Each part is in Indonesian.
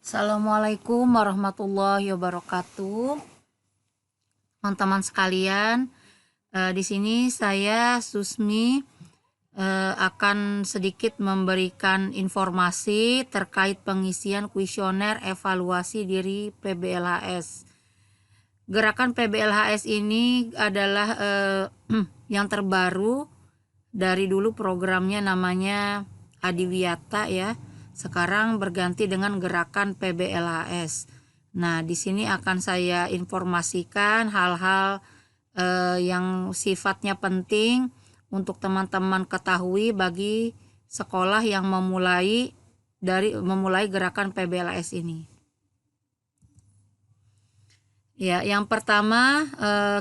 Assalamualaikum warahmatullahi wabarakatuh, teman-teman sekalian. Di sini saya Susmi akan sedikit memberikan informasi terkait pengisian kuesioner evaluasi diri PBLHS. Gerakan PBLHS ini adalah yang terbaru. Dari dulu programnya namanya Adiwiyata ya. Sekarang berganti dengan gerakan PBLHS. Nah, di sini akan saya informasikan hal-hal yang sifatnya penting untuk teman-teman ketahui bagi sekolah yang memulai gerakan PBLHS ini. Ya, yang pertama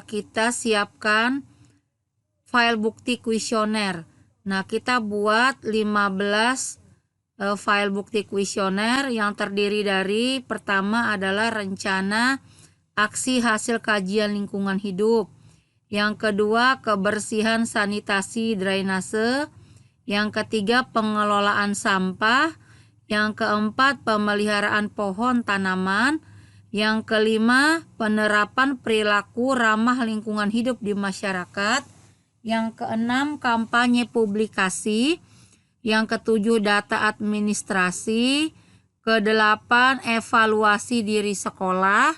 kita siapkan file bukti kuesioner. Nah, kita buat 15 file bukti kuesioner yang terdiri dari pertama adalah rencana aksi hasil kajian lingkungan hidup. Yang kedua, kebersihan sanitasi drainase. Yang ketiga, pengelolaan sampah. Yang keempat, pemeliharaan pohon tanaman. Yang kelima, penerapan perilaku ramah lingkungan hidup di masyarakat. Yang keenam, kampanye publikasi. Yang ketujuh, data administrasi. Kedelapan, evaluasi diri sekolah.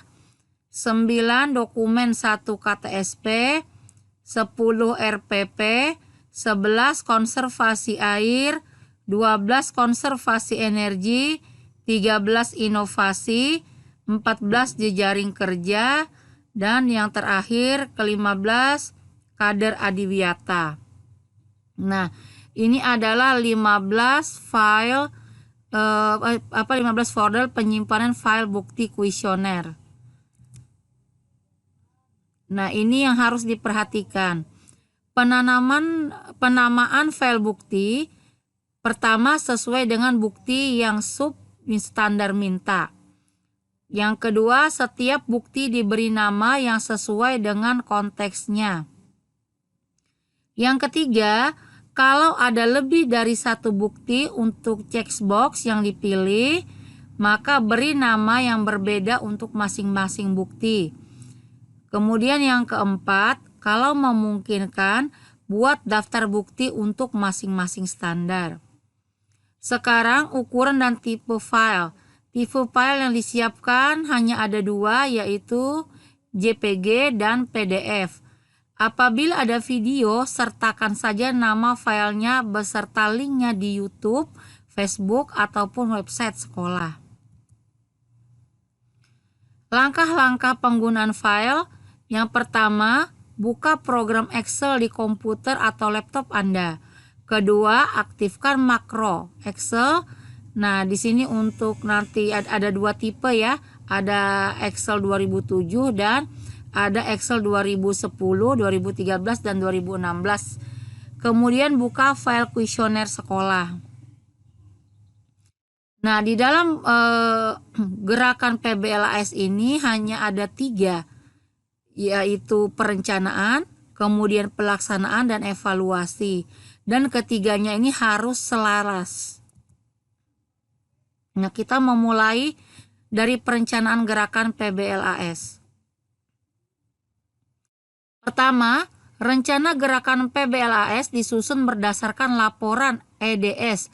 9, dokumen 1 KTSP. 10, RPP. 11, konservasi air. 12, konservasi energi. 13, inovasi. 14, jejaring kerja. Dan yang terakhir, ke-15, kader Adiwiyata. Nah, ini adalah 15 file 15 folder penyimpanan file bukti kuesioner. Nah, ini yang harus diperhatikan. Penamaan file bukti pertama sesuai dengan bukti yang standar minta. Yang kedua, setiap bukti diberi nama yang sesuai dengan konteksnya. Yang ketiga, kalau ada lebih dari satu bukti untuk checkbox yang dipilih, maka beri nama yang berbeda untuk masing-masing bukti. Kemudian yang keempat, kalau memungkinkan, buat daftar bukti untuk masing-masing standar. Sekarang ukuran dan tipe file. Tipe file yang disiapkan hanya ada dua, yaitu JPG dan PDF. Apabila ada video, sertakan saja nama filenya beserta linknya di YouTube, Facebook, ataupun website sekolah. Langkah-langkah penggunaan file. Yang pertama, buka program Excel di komputer atau laptop Anda. Kedua, aktifkan makro Excel. Nah, di sini untuk nanti ada dua tipe ya. Ada Excel 2007 dan ada Excel 2010, 2013, dan 2016. Kemudian buka file kuesioner sekolah. Nah, di dalam gerakan PBLHS ini hanya ada 3, yaitu perencanaan, kemudian pelaksanaan, dan evaluasi. Dan ketiganya ini harus selaras. Nah, kita memulai dari perencanaan gerakan PBLHS. Pertama, rencana gerakan PBLHS disusun berdasarkan laporan EDS.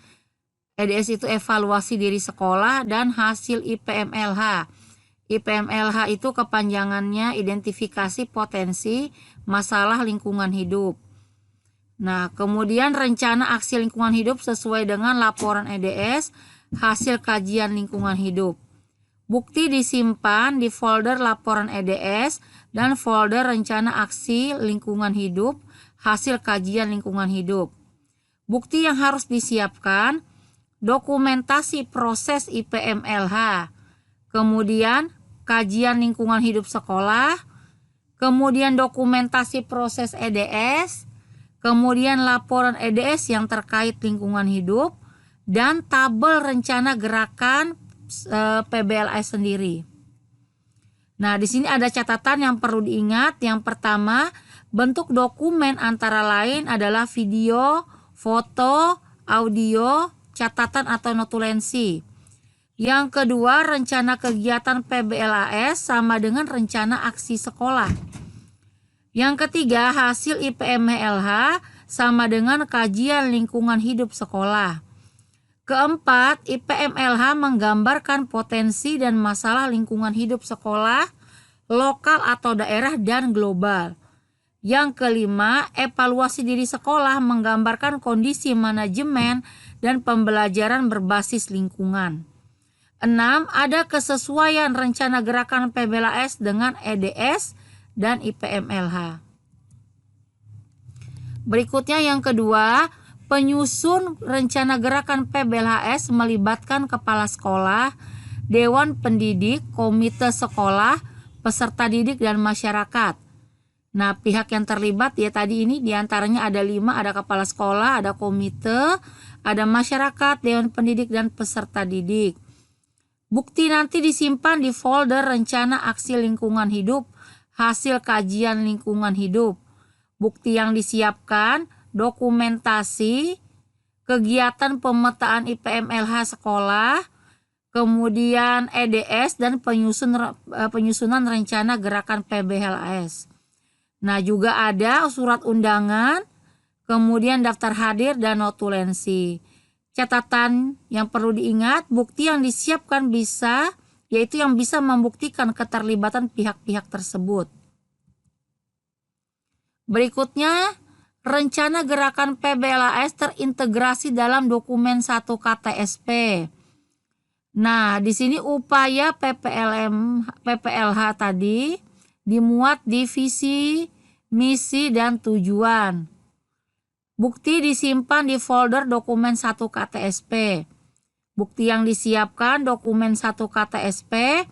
EDS itu evaluasi diri sekolah dan hasil IPMLH. IPMLH itu kepanjangannya identifikasi potensi masalah lingkungan hidup. Nah, kemudian rencana aksi lingkungan hidup sesuai dengan laporan EDS, hasil kajian lingkungan hidup. Bukti disimpan di folder laporan EDS dan folder rencana aksi lingkungan hidup, hasil kajian lingkungan hidup. Bukti yang harus disiapkan, dokumentasi proses IPMLH, kemudian kajian lingkungan hidup sekolah, kemudian dokumentasi proses EDS, kemudian laporan EDS yang terkait lingkungan hidup, dan tabel rencana gerakan PBLHS sendiri. Nah, di sini ada catatan yang perlu diingat. Yang pertama, bentuk dokumen antara lain adalah video, foto, audio, catatan atau notulensi. Yang kedua, rencana kegiatan PBLAS sama dengan rencana aksi sekolah. Yang ketiga, hasil IPMLH sama dengan kajian lingkungan hidup sekolah. Keempat, IPMLH menggambarkan potensi dan masalah lingkungan hidup sekolah, lokal atau daerah dan global. Yang kelima, evaluasi diri sekolah menggambarkan kondisi manajemen dan pembelajaran berbasis lingkungan. 6. Ada kesesuaian rencana gerakan PBLAS dengan EDS dan IPMLH. Berikutnya yang kedua, penyusun rencana gerakan PBLAS melibatkan kepala sekolah, dewan pendidik, komite sekolah, peserta didik dan masyarakat. Nah, pihak yang terlibat ya tadi ini diantaranya ada 5, ada kepala sekolah, ada komite, ada masyarakat, dewan pendidik dan peserta didik. Bukti nanti disimpan di folder rencana aksi lingkungan hidup, hasil kajian lingkungan hidup. Bukti yang disiapkan, dokumentasi, kegiatan pemetaan IPMLH sekolah, kemudian EDS dan penyusunan rencana gerakan PBLAS. Nah, juga ada surat undangan, kemudian daftar hadir dan notulensi. Catatan yang perlu diingat, bukti yang disiapkan yaitu yang bisa membuktikan keterlibatan pihak-pihak tersebut. Berikutnya, rencana gerakan PBLAS terintegrasi dalam dokumen 1 KTSP. Nah, di sini upaya PPLH tadi dimuat di visi, misi, dan tujuan. Bukti disimpan di folder dokumen 1 KTSP. Bukti yang disiapkan dokumen 1 KTSP,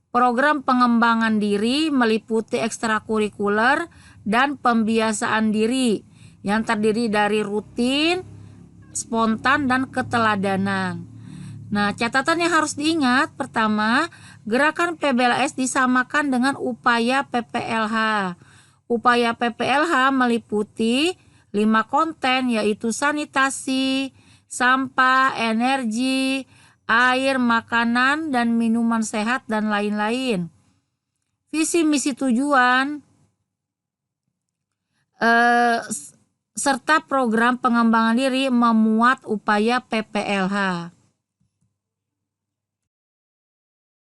program pengembangan diri meliputi ekstrakurikuler dan pembiasaan diri yang terdiri dari rutin, spontan, dan keteladanan. Nah, catatan yang harus diingat, pertama, gerakan PBLAS disamakan dengan upaya PPLH. Upaya PPLH meliputi 5 konten, yaitu sanitasi, sampah, energi, air, makanan, dan minuman sehat, dan lain-lain. Visi misi tujuan serta program pengembangan diri memuat upaya PPLH.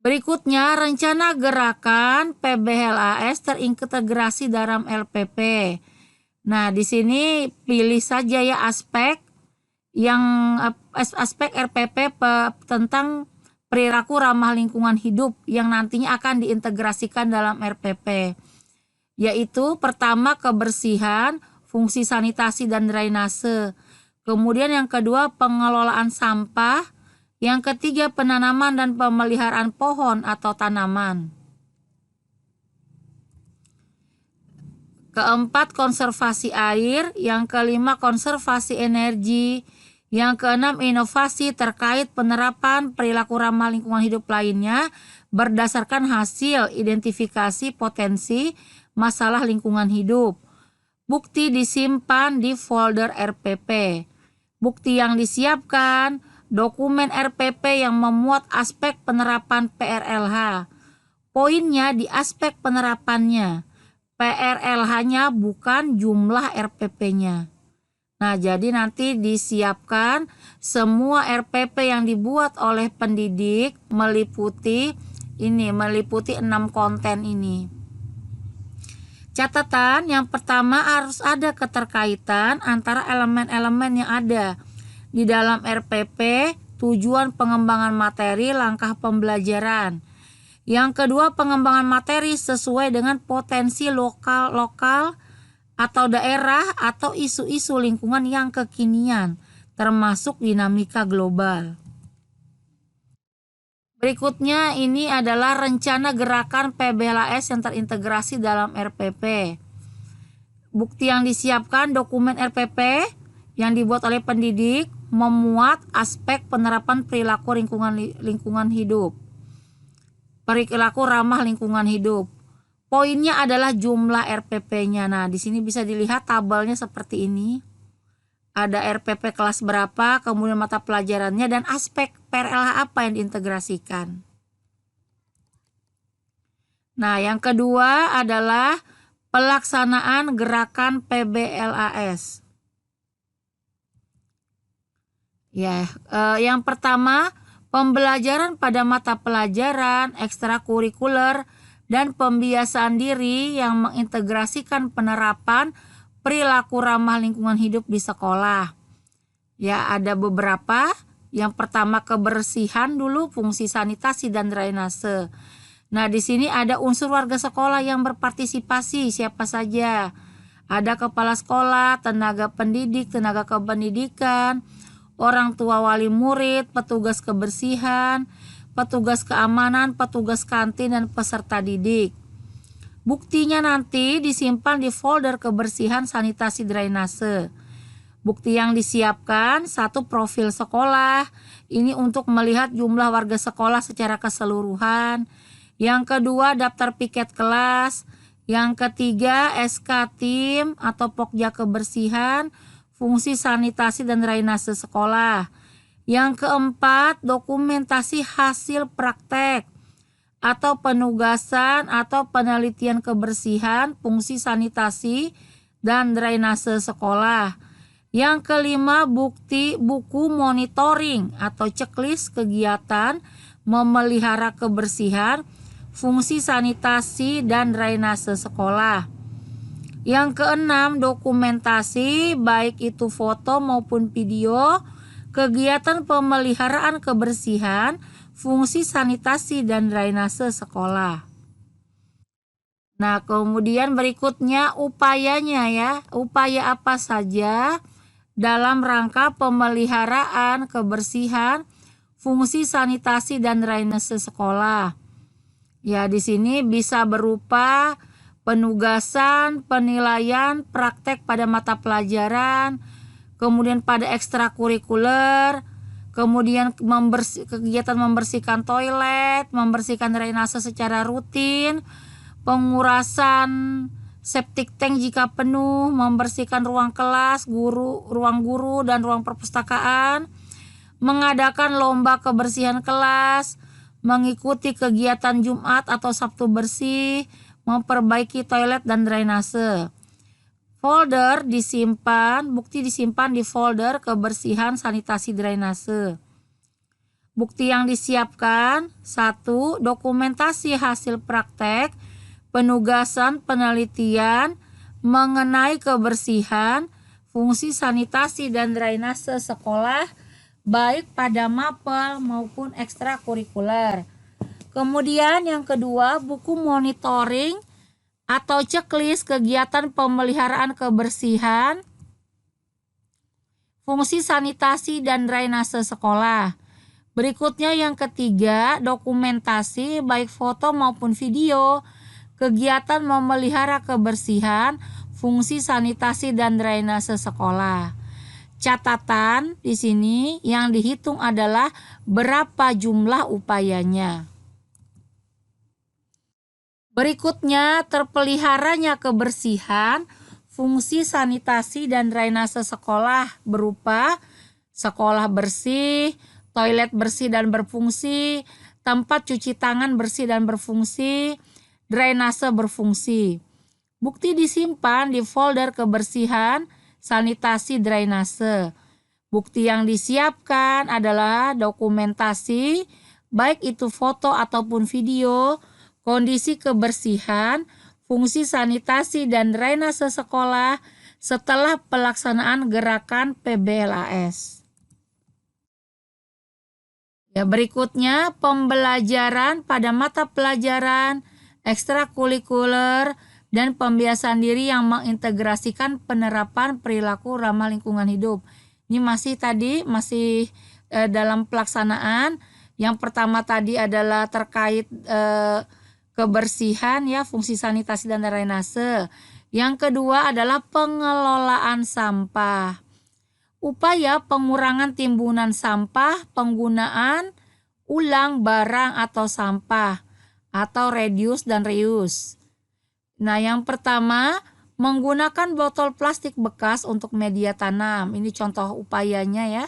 Berikutnya, rencana gerakan PBLAS terintegrasi dalam LPP. Nah, di sini pilih saja ya aspek RPP tentang perilaku ramah lingkungan hidup yang nantinya akan diintegrasikan dalam RPP. Yaitu pertama kebersihan, fungsi sanitasi dan drainase. Kemudian yang kedua pengelolaan sampah. Yang ketiga penanaman dan pemeliharaan pohon atau tanaman. Keempat konservasi air. Yang kelima konservasi energi. Yang keenam inovasi terkait penerapan perilaku ramah lingkungan hidup lainnya berdasarkan hasil identifikasi potensi masalah lingkungan hidup. Bukti disimpan di folder RPP. Bukti yang disiapkan, dokumen RPP yang memuat aspek penerapan PRLH. Poinnya di aspek penerapannya. PRLH-nya bukan jumlah RPP-nya. Nah, jadi nanti disiapkan semua RPP yang dibuat oleh pendidik meliputi 6 konten ini. Catatan yang pertama harus ada keterkaitan antara elemen-elemen yang ada di dalam RPP, tujuan pengembangan materi, langkah pembelajaran. Yang kedua, pengembangan materi sesuai dengan potensi lokal atau daerah atau isu-isu lingkungan yang kekinian, termasuk dinamika global. Berikutnya ini adalah rencana gerakan PBLAS yang terintegrasi dalam RPP. Bukti yang disiapkan, dokumen RPP yang dibuat oleh pendidik memuat aspek penerapan perilaku lingkungan hidup. Perilaku ramah lingkungan hidup. Poinnya adalah jumlah RPP-nya. Nah, di sini bisa dilihat tabelnya seperti ini. ada RPP kelas berapa, kemudian mata pelajarannya, dan aspek PRLH apa yang diintegrasikan. Nah, yang kedua adalah pelaksanaan gerakan PBLAS. Ya, yang pertama, pembelajaran pada mata pelajaran ekstrakurikuler dan pembiasaan diri yang mengintegrasikan penerapan perilaku ramah lingkungan hidup di sekolah. Ya, ada beberapa. Yang pertama, kebersihan dulu, fungsi sanitasi dan drainase. Nah, di sini ada unsur warga sekolah yang berpartisipasi, siapa saja. Ada kepala sekolah, tenaga pendidik, tenaga kependidikan, orang tua wali murid, petugas kebersihan, petugas keamanan, petugas kantin, dan peserta didik. Buktinya nanti disimpan di folder kebersihan sanitasi drainase. Bukti yang disiapkan, satu, profil sekolah. Ini untuk melihat jumlah warga sekolah secara keseluruhan. Yang kedua, daftar piket kelas. Yang ketiga, SK tim atau Pokja kebersihan, fungsi sanitasi dan drainase sekolah. Yang keempat, dokumentasi hasil praktek atau penugasan atau penelitian kebersihan, fungsi sanitasi dan drainase sekolah. Yang kelima, buku monitoring atau checklist kegiatan memelihara kebersihan, fungsi sanitasi dan drainase sekolah. Yang keenam, dokumentasi baik itu foto maupun video kegiatan pemeliharaan kebersihan, fungsi sanitasi dan drainase sekolah. Nah, kemudian berikutnya upayanya ya. Upaya apa saja dalam rangka pemeliharaan kebersihan, fungsi sanitasi dan drainase sekolah. Ya, di sini bisa berupa penugasan, penilaian, praktek pada mata pelajaran, kemudian pada ekstrakurikuler, kemudian kegiatan membersihkan toilet, membersihkan drainase secara rutin, pengurasan septic tank jika penuh, membersihkan ruang kelas, ruang guru dan ruang perpustakaan, mengadakan lomba kebersihan kelas, mengikuti kegiatan Jumat atau Sabtu bersih, memperbaiki toilet dan drainase. Folder disimpan, bukti disimpan di folder kebersihan sanitasi drainase. Bukti yang disiapkan, satu, dokumentasi hasil praktek, penugasan penelitian mengenai kebersihan, fungsi sanitasi dan drainase sekolah, baik pada mapel maupun ekstrakurikuler. Kemudian yang kedua, buku monitoring atau checklist kegiatan pemeliharaan kebersihan, fungsi sanitasi dan drainase sekolah. Berikutnya yang ketiga, dokumentasi baik foto maupun video kegiatan memelihara kebersihan, fungsi sanitasi dan drainase sekolah. Catatan di sini yang dihitung adalah berapa jumlah upayanya. Berikutnya, terpeliharanya kebersihan, fungsi sanitasi dan drainase sekolah berupa sekolah bersih, toilet bersih dan berfungsi, tempat cuci tangan bersih dan berfungsi, drainase berfungsi. Bukti disimpan di folder kebersihan, sanitasi, drainase. Bukti yang disiapkan adalah dokumentasi, baik itu foto ataupun video, kondisi kebersihan, fungsi sanitasi dan drainase sekolah setelah pelaksanaan gerakan PBLAS. Ya, berikutnya pembelajaran pada mata pelajaran ekstrakurikuler dan pembiasaan diri yang mengintegrasikan penerapan perilaku ramah lingkungan hidup. Ini masih dalam pelaksanaan. Yang pertama tadi adalah terkait kebersihan ya, fungsi sanitasi dan drainase. Yang kedua adalah pengelolaan sampah. Upaya pengurangan timbunan sampah, penggunaan ulang barang atau sampah atau reduce dan reuse. Nah, yang pertama, Menggunakan botol plastik bekas untuk media tanam. Ini contoh upayanya ya.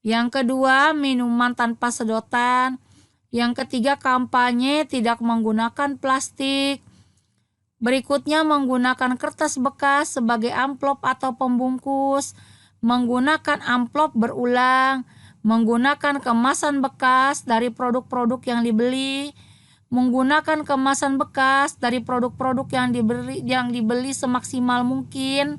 Yang kedua, minuman tanpa sedotan. Yang ketiga, kampanye tidak menggunakan plastik. Berikutnya, menggunakan kertas bekas sebagai amplop atau pembungkus. Menggunakan amplop berulang. Menggunakan kemasan bekas dari produk-produk yang dibeli. Menggunakan kemasan bekas dari produk-produk yang dibeli semaksimal mungkin.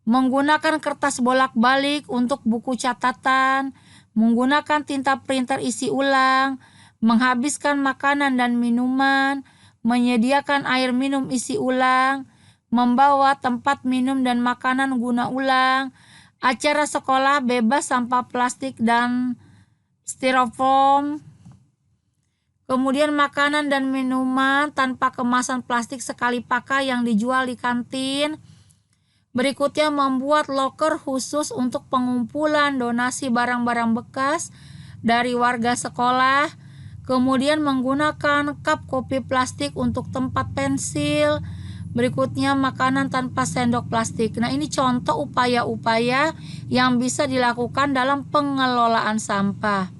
Menggunakan kertas bolak-balik untuk buku catatan, menggunakan tinta printer isi ulang, menghabiskan makanan dan minuman, menyediakan air minum isi ulang, membawa tempat minum dan makanan guna ulang, acara sekolah bebas sampah plastik dan styrofoam, kemudian makanan dan minuman tanpa kemasan plastik sekali pakai yang dijual di kantin. Berikutnya, membuat loker khusus untuk pengumpulan donasi barang-barang bekas dari warga sekolah. Kemudian menggunakan cup kopi plastik untuk tempat pensil. Berikutnya, makanan tanpa sendok plastik. Nah, ini contoh upaya-upaya yang bisa dilakukan dalam pengelolaan sampah.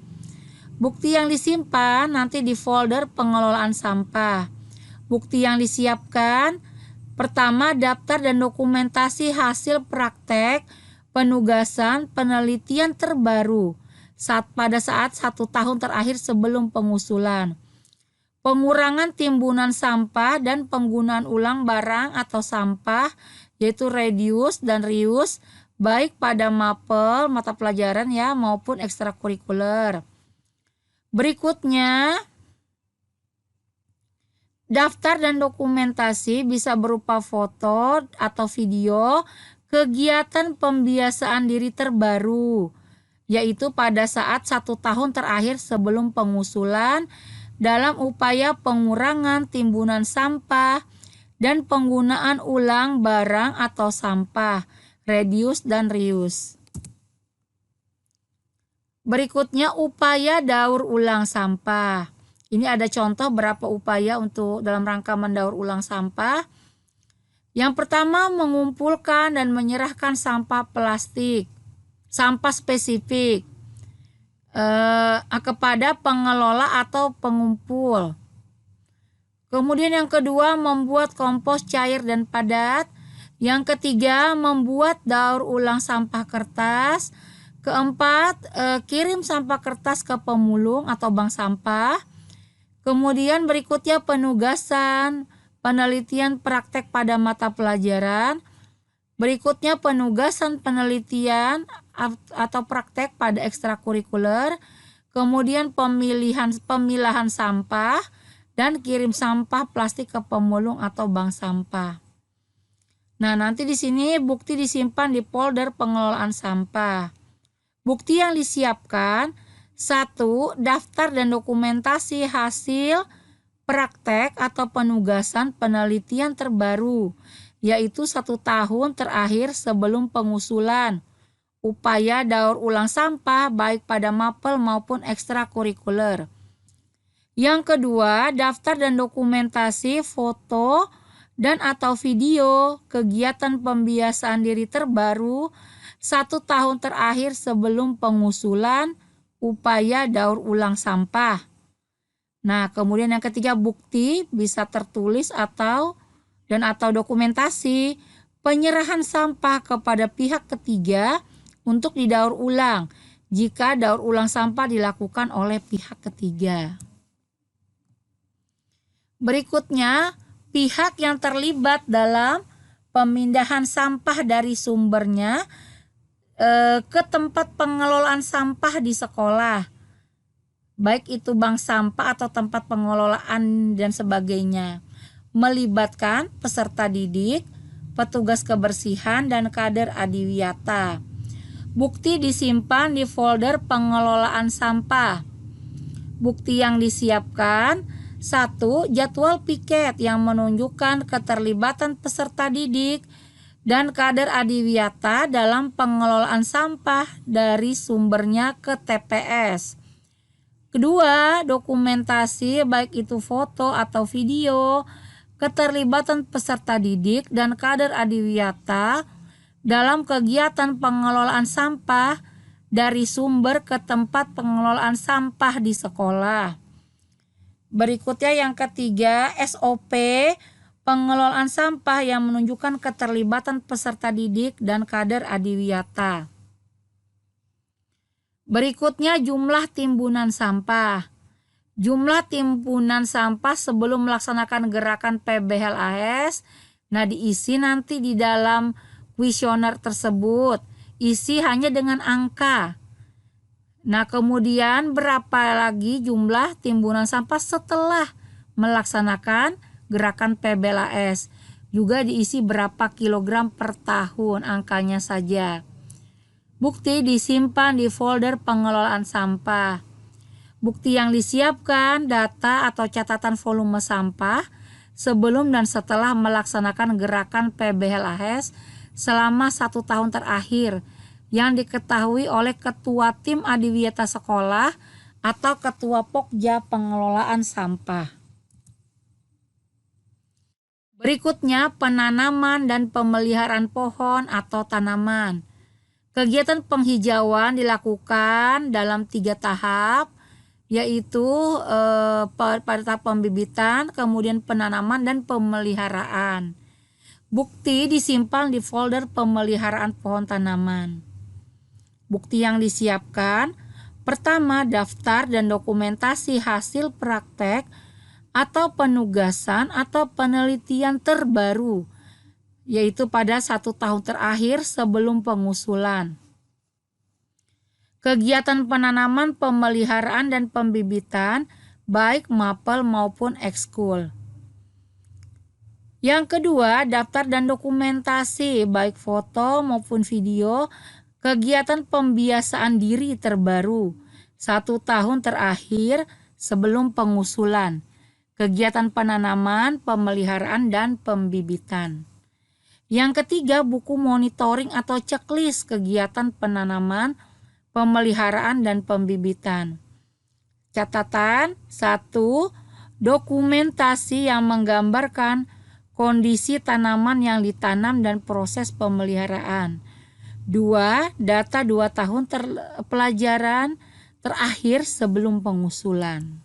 Bukti yang disimpan nanti di folder pengelolaan sampah. Bukti yang disiapkan, pertama, daftar dan dokumentasi hasil praktek, penugasan, penelitian terbaru pada saat 1 tahun terakhir sebelum pengusulan. Pengurangan timbunan sampah dan penggunaan ulang barang atau sampah, yaitu reduce dan reuse, baik pada mapel, mata pelajaran ya, maupun ekstrakurikuler. Berikutnya, daftar dan dokumentasi bisa berupa foto atau video kegiatan pembiasaan diri terbaru, yaitu pada saat 1 tahun terakhir sebelum pengusulan dalam upaya pengurangan timbunan sampah dan penggunaan ulang barang atau sampah, reduce dan reuse. Berikutnya, upaya daur ulang sampah. Ini ada contoh berapa upaya untuk dalam rangka mendaur ulang sampah. Yang pertama, mengumpulkan dan menyerahkan sampah plastik, sampah spesifik kepada pengelola atau pengumpul. Kemudian yang kedua, membuat kompos cair dan padat. Yang ketiga, membuat daur ulang sampah kertas. Keempat, kirim sampah kertas ke pemulung atau bank sampah. Kemudian berikutnya penugasan, penelitian praktek pada mata pelajaran. Berikutnya penugasan penelitian atau praktek pada ekstrakurikuler. Kemudian pemilahan sampah dan kirim sampah plastik ke pemulung atau bank sampah. Nah, nanti di sini bukti disimpan di folder pengelolaan sampah. Bukti yang disiapkan, 1. Daftar dan dokumentasi hasil praktek atau penugasan penelitian terbaru, yaitu 1 tahun terakhir sebelum pengusulan upaya daur ulang sampah baik pada mapel maupun ekstrakurikuler. Yang kedua, daftar dan dokumentasi foto dan atau video kegiatan pembiasaan diri terbaru 1 tahun terakhir sebelum pengusulan upaya daur ulang sampah. Nah, kemudian yang ketiga, bukti bisa tertulis atau dokumentasi penyerahan sampah kepada pihak ketiga untuk didaur ulang jika daur ulang sampah dilakukan oleh pihak ketiga. Berikutnya, pihak yang terlibat dalam pemindahan sampah dari sumbernya ke tempat pengelolaan sampah di sekolah, baik itu bank sampah atau tempat pengelolaan dan sebagainya, melibatkan peserta didik, petugas kebersihan, dan kader adiwiyata. Bukti disimpan di folder pengelolaan sampah. Bukti yang disiapkan, 1. Jadwal piket yang menunjukkan keterlibatan peserta didik dan kader adiwiyata dalam pengelolaan sampah dari sumbernya ke TPS. Kedua, dokumentasi baik itu foto atau video keterlibatan peserta didik dan kader adiwiyata dalam kegiatan pengelolaan sampah dari sumber ke tempat pengelolaan sampah di sekolah. Berikutnya yang ketiga, SOP pengelolaan sampah yang menunjukkan keterlibatan peserta didik dan kader adiwiyata. Berikutnya jumlah timbunan sampah. Jumlah timbunan sampah sebelum melaksanakan gerakan PBLAS, diisi nanti di dalam kuesioner tersebut. Isi hanya dengan angka. Kemudian berapa lagi jumlah timbunan sampah setelah melaksanakan gerakan PBLAS. Juga diisi berapa kilogram per tahun, angkanya saja. Bukti disimpan di folder pengelolaan sampah. Bukti yang disiapkan, data atau catatan volume sampah sebelum dan setelah melaksanakan gerakan PBLAS selama 1 tahun terakhir yang diketahui oleh ketua tim adiwiyata sekolah atau ketua pokja pengelolaan sampah. Berikutnya penanaman dan pemeliharaan pohon atau tanaman. Kegiatan penghijauan dilakukan dalam 3 tahap, yaitu pada tahap pembibitan, kemudian penanaman dan pemeliharaan. Bukti disimpan di folder pemeliharaan pohon tanaman. Bukti yang disiapkan, pertama daftar dan dokumentasi hasil praktek atau penugasan atau penelitian terbaru, yaitu pada 1 tahun terakhir sebelum pengusulan. Kegiatan penanaman, pemeliharaan, dan pembibitan baik mapel maupun ekskul. Yang kedua, daftar dan dokumentasi baik foto maupun video kegiatan pembiasaan diri terbaru 1 tahun terakhir sebelum pengusulan. Kegiatan penanaman, pemeliharaan, dan pembibitan. Yang ketiga, buku monitoring atau checklist kegiatan penanaman, pemeliharaan, dan pembibitan. Catatan 1. Dokumentasi yang menggambarkan kondisi tanaman yang ditanam dan proses pemeliharaan. 2. Data 2 tahun pelajaran terakhir sebelum pengusulan.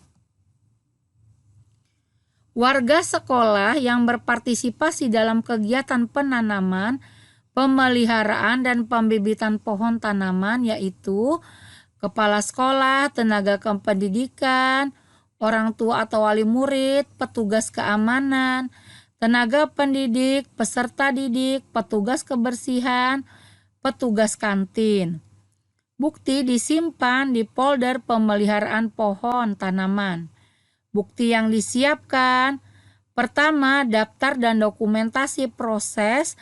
Warga sekolah yang berpartisipasi dalam kegiatan penanaman, pemeliharaan, dan pembibitan pohon tanaman yaitu kepala sekolah, tenaga kependidikan, orang tua atau wali murid, petugas keamanan, tenaga pendidik, peserta didik, petugas kebersihan, petugas kantin. Bukti disimpan di folder pemeliharaan pohon tanaman. Bukti yang disiapkan, pertama daftar dan dokumentasi proses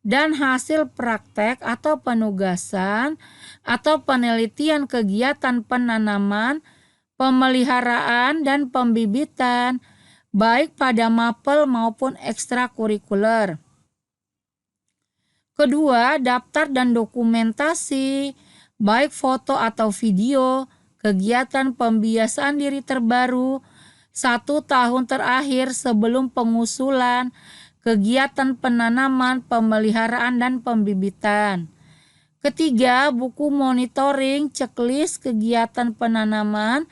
dan hasil praktek atau penugasan atau penelitian kegiatan penanaman, pemeliharaan, dan pembibitan baik pada mapel maupun ekstrakurikuler. Kedua, daftar dan dokumentasi baik foto atau video kegiatan pembiasaan diri terbaru 1 tahun terakhir sebelum pengusulan kegiatan penanaman, pemeliharaan, dan pembibitan. Ketiga, buku monitoring checklist kegiatan penanaman,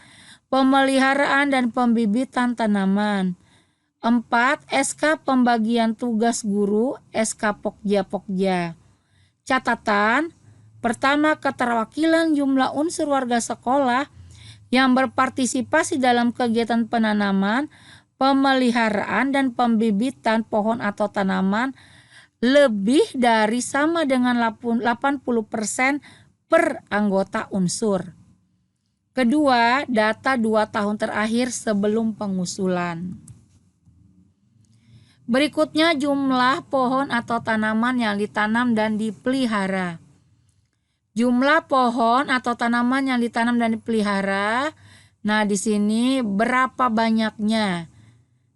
pemeliharaan, dan pembibitan tanaman. 4. SK pembagian tugas guru, SK Pokja-Pokja. Catatan, pertama keterwakilan jumlah unsur warga sekolah yang berpartisipasi dalam kegiatan penanaman, pemeliharaan, dan pembibitan pohon atau tanaman lebih dari sama dengan 80% per anggota unsur. Kedua, data 2 tahun terakhir sebelum pengusulan. Berikutnya jumlah pohon atau tanaman yang ditanam dan dipelihara. Jumlah pohon atau tanaman yang ditanam dan dipelihara. Nah, di sini berapa banyaknya?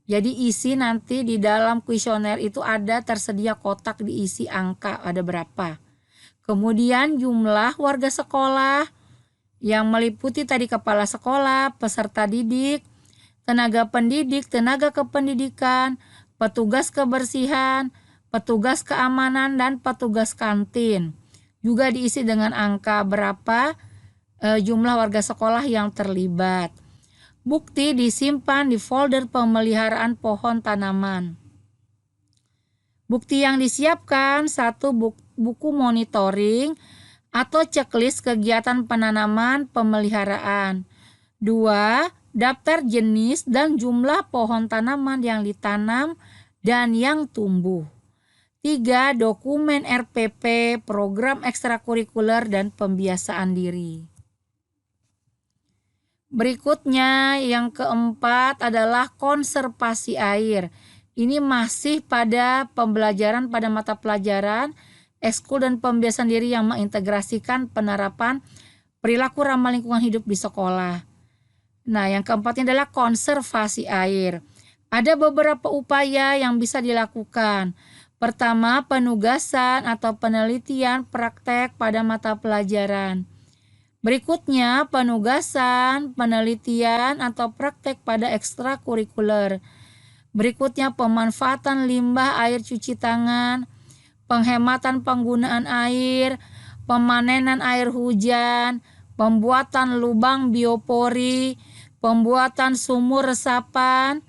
Jadi isi nanti di dalam kuesioner itu ada tersedia kotak diisi angka ada berapa. Kemudian jumlah warga sekolah yang meliputi tadi kepala sekolah, peserta didik, tenaga pendidik, tenaga kependidikan, petugas kebersihan, petugas keamanan, dan petugas kantin. Juga diisi dengan angka berapa jumlah warga sekolah yang terlibat. Bukti disimpan di folder pemeliharaan pohon tanaman. Bukti yang disiapkan: 1. Buku monitoring atau checklist kegiatan penanaman pemeliharaan. 2. Daftar jenis dan jumlah pohon tanaman yang ditanam dan yang tumbuh. 3. Dokumen RPP, program ekstrakurikuler dan pembiasaan diri. Berikutnya yang keempat adalah konservasi air. Ini masih pada pembelajaran pada mata pelajaran ekskul dan pembiasaan diri yang mengintegrasikan penerapan perilaku ramah lingkungan hidup di sekolah. Nah, yang keempatnya adalah konservasi air. Ada beberapa upaya yang bisa dilakukan. Pertama, penugasan atau penelitian praktek pada mata pelajaran. Berikutnya, penugasan, penelitian atau praktek pada ekstrakurikuler. Berikutnya, pemanfaatan limbah air cuci tangan, penghematan penggunaan air, pemanenan air hujan, pembuatan lubang biopori, pembuatan sumur resapan,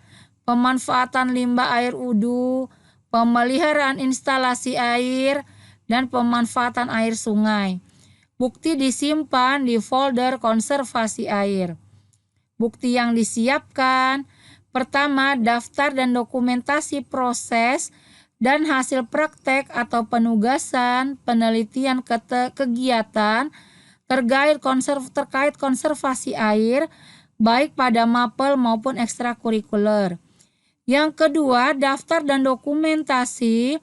pemanfaatan limbah air wudhu, pemeliharaan instalasi air, dan pemanfaatan air sungai. Bukti disimpan di folder konservasi air. Bukti yang disiapkan: pertama, daftar dan dokumentasi proses dan hasil praktek atau penugasan penelitian kegiatan terkait konservasi air baik pada mapel maupun ekstrakurikuler. Yang kedua, daftar dan dokumentasi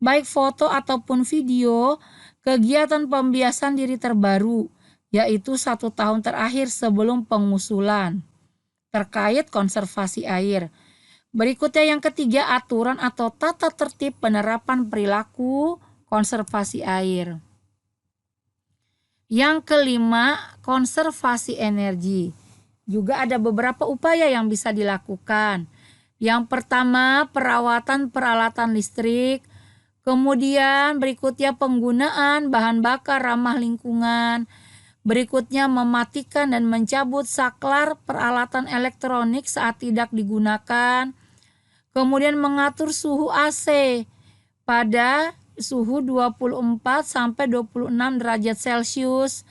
baik foto ataupun video kegiatan pembiasaan diri terbaru, yaitu 1 tahun terakhir sebelum pengusulan terkait konservasi air. Berikutnya yang ketiga, aturan atau tata tertib penerapan perilaku konservasi air. Yang kelima, konservasi energi. Juga ada beberapa upaya yang bisa dilakukan. Yang pertama, perawatan peralatan listrik. Kemudian berikutnya penggunaan bahan bakar ramah lingkungan. Berikutnya mematikan dan mencabut saklar peralatan elektronik saat tidak digunakan. Kemudian mengatur suhu AC pada suhu 24 sampai 26 derajat Celcius.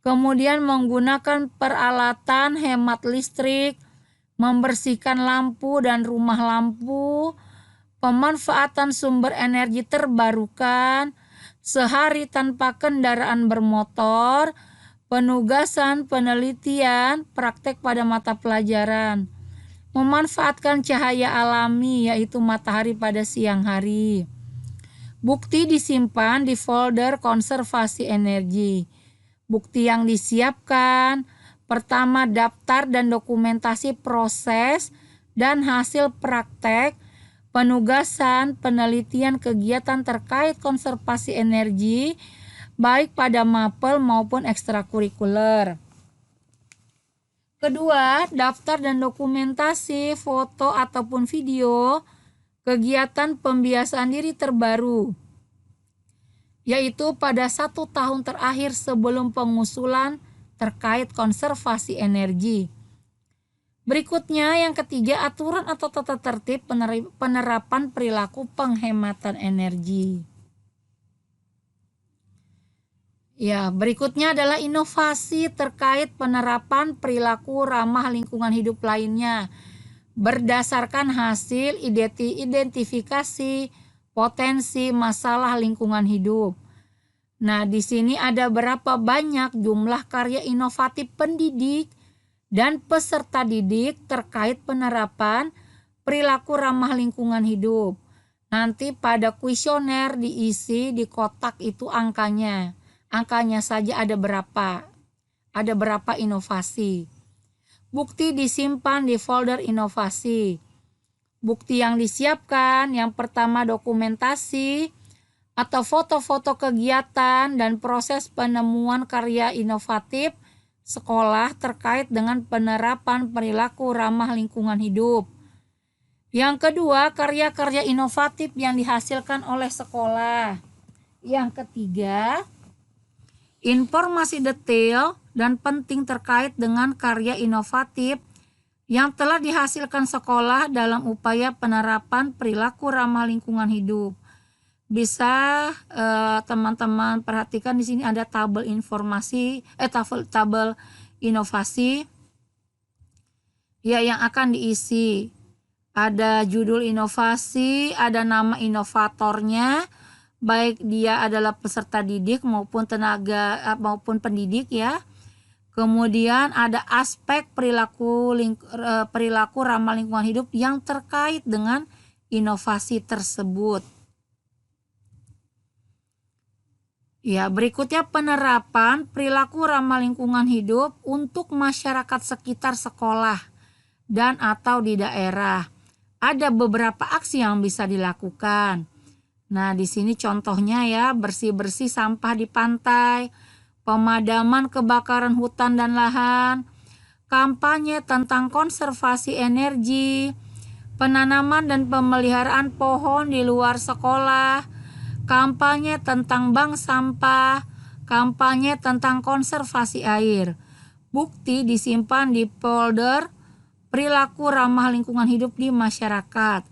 Kemudian menggunakan peralatan hemat listrik, membersihkan lampu dan rumah lampu, pemanfaatan sumber energi terbarukan, sehari tanpa kendaraan bermotor, penugasan, penelitian, praktek pada mata pelajaran, memanfaatkan cahaya alami yaitu matahari pada siang hari. Bukti disimpan di folder konservasi energi. Bukti yang disiapkan: pertama, daftar dan dokumentasi proses dan hasil praktek penugasan penelitian kegiatan terkait konservasi energi baik pada mapel maupun ekstrakurikuler. Kedua, daftar dan dokumentasi foto ataupun video kegiatan pembiasaan diri terbaru, yaitu pada 1 tahun terakhir sebelum pengusulan terkait konservasi energi. Berikutnya yang ketiga, aturan atau tata tertib penerapan perilaku penghematan energi. Ya, berikutnya adalah inovasi terkait penerapan perilaku ramah lingkungan hidup lainnya berdasarkan hasil identifikasi potensi masalah lingkungan hidup. Nah, di sini ada berapa banyak jumlah karya inovatif pendidik dan peserta didik terkait penerapan perilaku ramah lingkungan hidup. Nanti pada kuesioner diisi di kotak itu angkanya. Angkanya saja ada berapa. Ada berapa inovasi. Bukti disimpan di folder inovasi. Bukti yang disiapkan: yang pertama, dokumentasi atau foto-foto kegiatan dan proses penemuan karya inovatif sekolah terkait dengan penerapan perilaku ramah lingkungan hidup. Yang kedua, karya-karya inovatif yang dihasilkan oleh sekolah. Yang ketiga, informasi detail dan penting terkait dengan karya inovatif yang telah dihasilkan sekolah dalam upaya penerapan perilaku ramah lingkungan hidup. Bisa teman-teman perhatikan di sini ada tabel informasi, tabel inovasi ya yang akan diisi. Ada judul inovasi, ada nama inovatornya, baik dia adalah peserta didik maupun tenaga maupun pendidik ya. Kemudian ada aspek perilaku ramah lingkungan hidup yang terkait dengan inovasi tersebut. Ya, berikutnya penerapan perilaku ramah lingkungan hidup untuk masyarakat sekitar sekolah dan atau di daerah. Ada beberapa aksi yang bisa dilakukan. Nah, di sini contohnya ya, bersih-bersih sampah di pantai, pemadaman kebakaran hutan dan lahan, kampanye tentang konservasi energi, penanaman dan pemeliharaan pohon di luar sekolah, kampanye tentang bank sampah, kampanye tentang konservasi air. Bukti disimpan di folder perilaku ramah lingkungan hidup di masyarakat.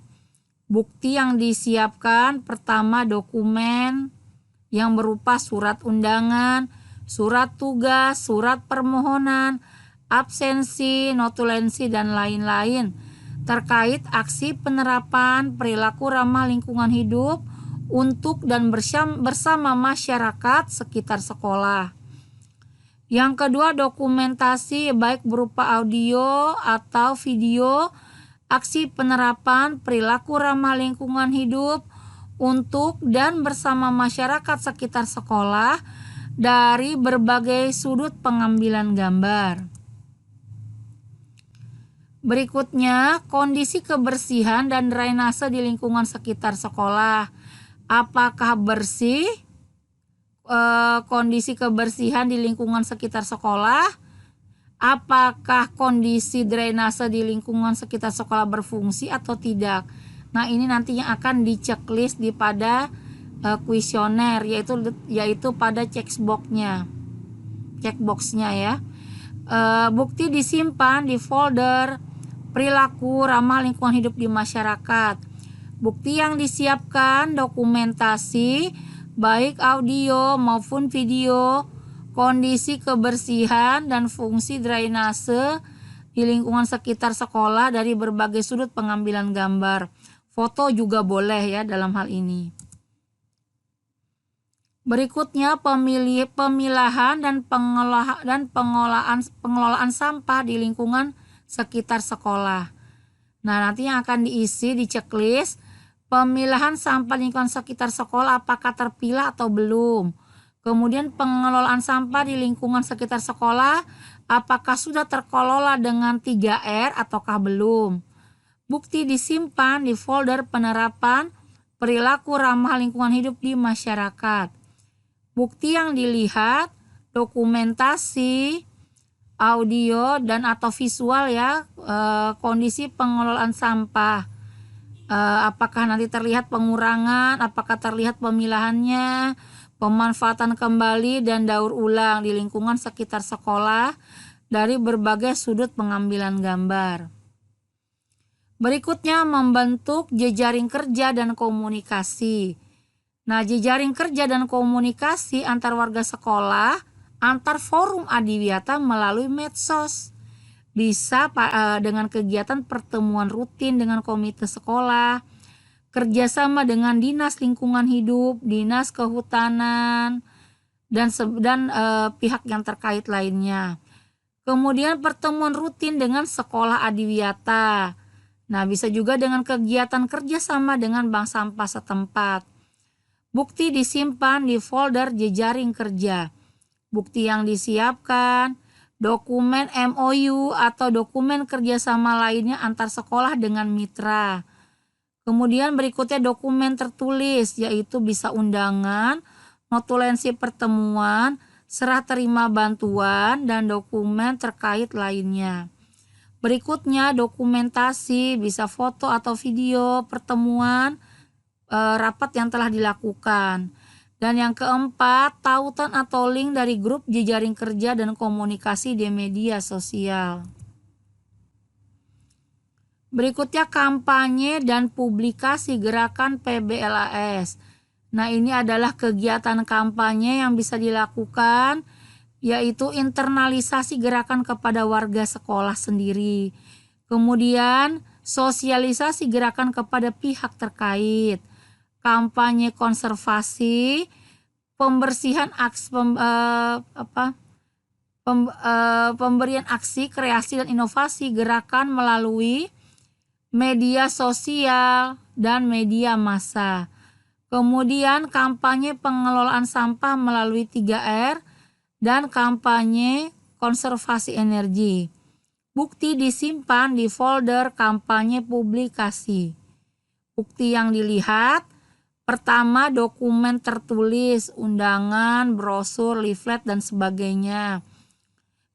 Bukti yang disiapkan pertama dokumen yang berupa surat undangan, surat tugas, surat permohonan, absensi, notulensi, dan lain-lain terkait aksi penerapan perilaku ramah lingkungan hidup untuk dan bersama masyarakat sekitar sekolah. Yang kedua, dokumentasi baik berupa audio atau video aksi penerapan perilaku ramah lingkungan hidup untuk dan bersama masyarakat sekitar sekolah dari berbagai sudut pengambilan gambar. Berikutnya, kondisi kebersihan dan drainase di lingkungan sekitar sekolah. Apakah bersih? Kondisi kebersihan di lingkungan sekitar sekolah, apakah kondisi drainase di lingkungan sekitar sekolah berfungsi atau tidak. Nah, ini nantinya akan diceklis di pada kuesioner yaitu pada checkboxnya ya. Bukti disimpan di folder perilaku ramah lingkungan hidup di masyarakat. Bukti yang disiapkan dokumentasi baik audio maupun video, kondisi kebersihan dan fungsi drainase di lingkungan sekitar sekolah dari berbagai sudut pengambilan gambar. Foto juga boleh ya dalam hal ini. Berikutnya pemilahan dan pengelolaan sampah di lingkungan sekitar sekolah. Nah, nanti yang akan diisi di checklist pemilahan sampah lingkungan sekitar sekolah apakah terpilah atau belum. Kemudian pengelolaan sampah di lingkungan sekitar sekolah apakah sudah terkelola dengan 3R ataukah belum. Bukti disimpan di folder penerapan perilaku ramah lingkungan hidup di masyarakat. Bukti yang dilihat dokumentasi, audio dan atau visual ya, kondisi pengelolaan sampah. Apakah nanti terlihat pengurangan, apakah terlihat pemilahannya, pemanfaatan kembali dan daur ulang di lingkungan sekitar sekolah dari berbagai sudut pengambilan gambar. Berikutnya membentuk jejaring kerja dan komunikasi. Nah, jejaring kerja dan komunikasi antar warga sekolah, antar forum adiwiyata melalui medsos. Bisa dengan kegiatan pertemuan rutin dengan komite sekolah, kerjasama dengan dinas lingkungan hidup, dinas kehutanan, dan pihak yang terkait lainnya. Kemudian pertemuan rutin dengan sekolah adiwiyata. Nah, bisa juga dengan kegiatan kerjasama dengan bank sampah setempat. Bukti disimpan di folder jejaring kerja. Bukti yang disiapkan, dokumen MOU atau dokumen kerjasama lainnya antar sekolah dengan mitra. Kemudian berikutnya dokumen tertulis, yaitu bisa undangan, notulensi pertemuan, serah terima bantuan, dan dokumen terkait lainnya. Berikutnya dokumentasi, bisa foto atau video pertemuan rapat yang telah dilakukan. Dan yang keempat, tautan atau link dari grup jejaring kerja dan komunikasi di media sosial. Berikutnya kampanye dan publikasi gerakan PBLAS. Nah, ini adalah kegiatan kampanye yang bisa dilakukan, yaitu internalisasi gerakan kepada warga sekolah sendiri. Kemudian sosialisasi gerakan kepada pihak terkait. Kampanye konservasi, pembersihan pemberian aksi, kreasi dan inovasi gerakan melalui media sosial dan media massa. Kemudian kampanye pengelolaan sampah melalui 3R dan kampanye konservasi energi. Bukti disimpan di folder kampanye publikasi. Bukti yang dilihat, pertama dokumen tertulis, undangan, brosur, leaflet dan sebagainya.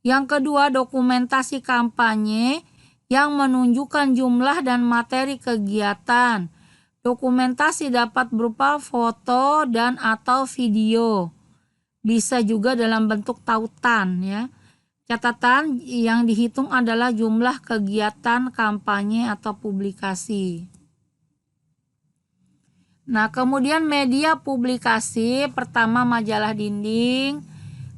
Yang kedua dokumentasi kampanye yang menunjukkan jumlah dan materi kegiatan. Dokumentasi dapat berupa foto dan atau video. Bisa juga dalam bentuk tautan ya. Catatan yang dihitung adalah jumlah kegiatan kampanye atau publikasi. Nah, kemudian media publikasi, pertama majalah dinding,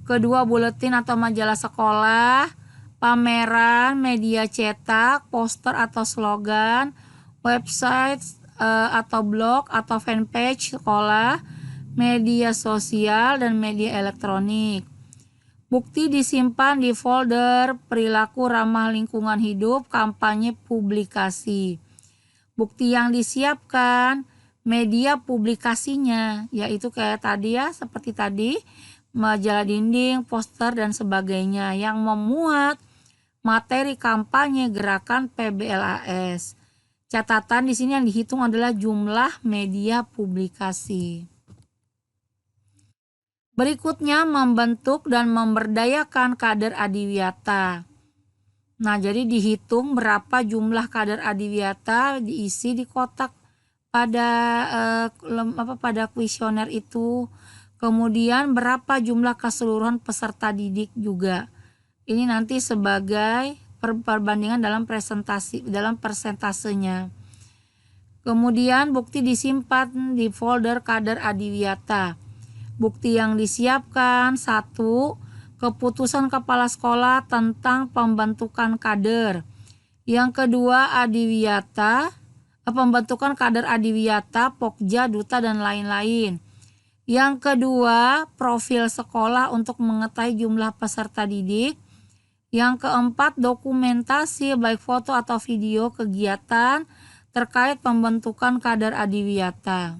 kedua buletin atau majalah sekolah, pameran, media cetak, poster atau slogan, website atau blog atau fanpage sekolah, media sosial dan media elektronik. Bukti disimpan di folder perilaku ramah lingkungan hidup, kampanye publikasi. Bukti yang disiapkan, media publikasinya, yaitu kayak tadi ya, seperti tadi, majalah dinding, poster dan sebagainya yang memuat materi kampanye gerakan PBLAS. Catatan di sini yang dihitung adalah jumlah media publikasi. Berikutnya membentuk dan memberdayakan kader adiwiyata. Nah, jadi dihitung berapa jumlah kader adiwiyata diisi di kotak pada kuesioner itu. Kemudian berapa jumlah keseluruhan peserta didik juga. Ini nanti sebagai perbandingan dalam persentasenya. Kemudian bukti disimpan di folder kader adiwiyata. Bukti yang disiapkan, 1. Keputusan kepala sekolah tentang pembentukan kader. Yang kedua, pembentukan kader adiwiyata, pokja, duta dan lain-lain. Yang kedua, profil sekolah untuk mengetahui jumlah peserta didik. Yang keempat, dokumentasi baik foto atau video kegiatan terkait pembentukan kader adiwiyata.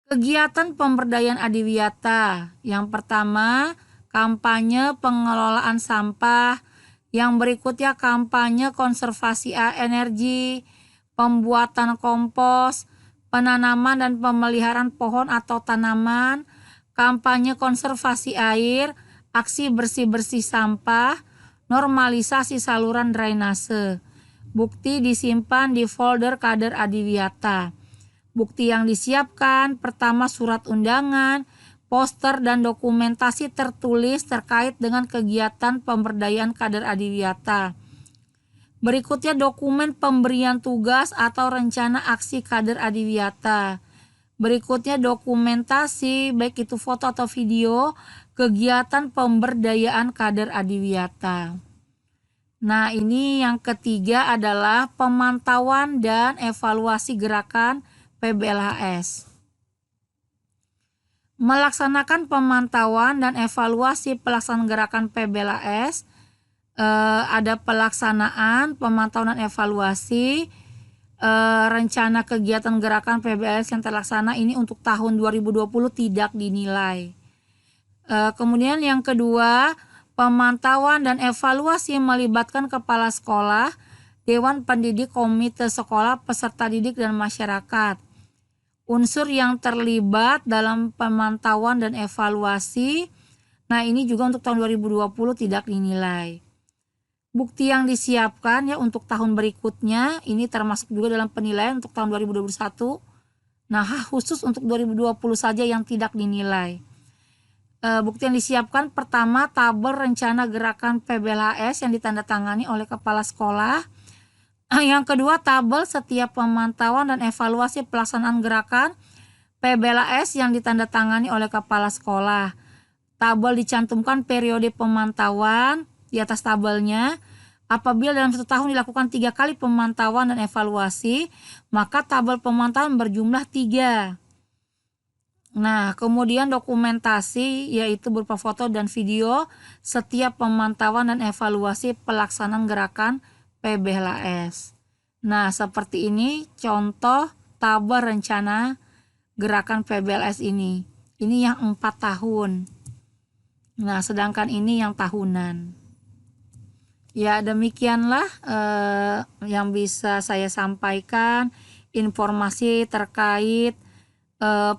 Kegiatan pemberdayaan adiwiyata. Yang pertama, kampanye pengelolaan sampah. Yang berikutnya kampanye konservasi energi, pembuatan kompos, penanaman dan pemeliharaan pohon atau tanaman, kampanye konservasi air, aksi bersih-bersih sampah, normalisasi saluran drainase. Bukti disimpan di folder kader adiwiyata. Bukti yang disiapkan, pertama surat undangan, poster dan dokumentasi tertulis terkait dengan kegiatan pemberdayaan kader adiwiyata. Berikutnya dokumen pemberian tugas atau rencana aksi kader adiwiyata. Berikutnya dokumentasi, baik itu foto atau video, kegiatan pemberdayaan kader adiwiyata. Nah, ini yang ketiga adalah pemantauan dan evaluasi gerakan PBLAS. Melaksanakan pemantauan dan evaluasi pelaksanaan gerakan PBLAS, ada pelaksanaan, pemantauan dan evaluasi rencana kegiatan gerakan PBLAS yang terlaksana ini untuk tahun 2020 tidak dinilai. Kemudian yang kedua, pemantauan dan evaluasi melibatkan kepala sekolah, dewan pendidik, komite sekolah, peserta didik dan masyarakat. Unsur yang terlibat dalam pemantauan dan evaluasi, nah ini juga untuk tahun 2020 tidak dinilai. bukti yang disiapkan ya untuk tahun berikutnya, ini termasuk juga dalam penilaian untuk tahun 2021. Nah, khusus untuk 2020 saja yang tidak dinilai. Bukti yang disiapkan pertama, tabel rencana gerakan PBLHS yang ditandatangani oleh kepala sekolah. Yang kedua, tabel setiap pemantauan dan evaluasi pelaksanaan gerakan PBLHS yang ditandatangani oleh kepala sekolah. Tabel dicantumkan periode pemantauan di atas tabelnya. Apabila dalam 1 tahun dilakukan 3 kali pemantauan dan evaluasi, maka tabel pemantauan berjumlah 3. Nah, kemudian dokumentasi yaitu berupa foto dan video setiap pemantauan dan evaluasi pelaksanaan gerakan PBLHS. Nah, seperti ini contoh tabel rencana gerakan PBLHS ini. Ini yang 4 tahun. Nah, sedangkan ini yang tahunan. Ya, demikianlah yang bisa saya sampaikan informasi terkait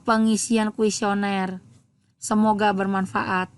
pengisian kuesioner. Semoga bermanfaat.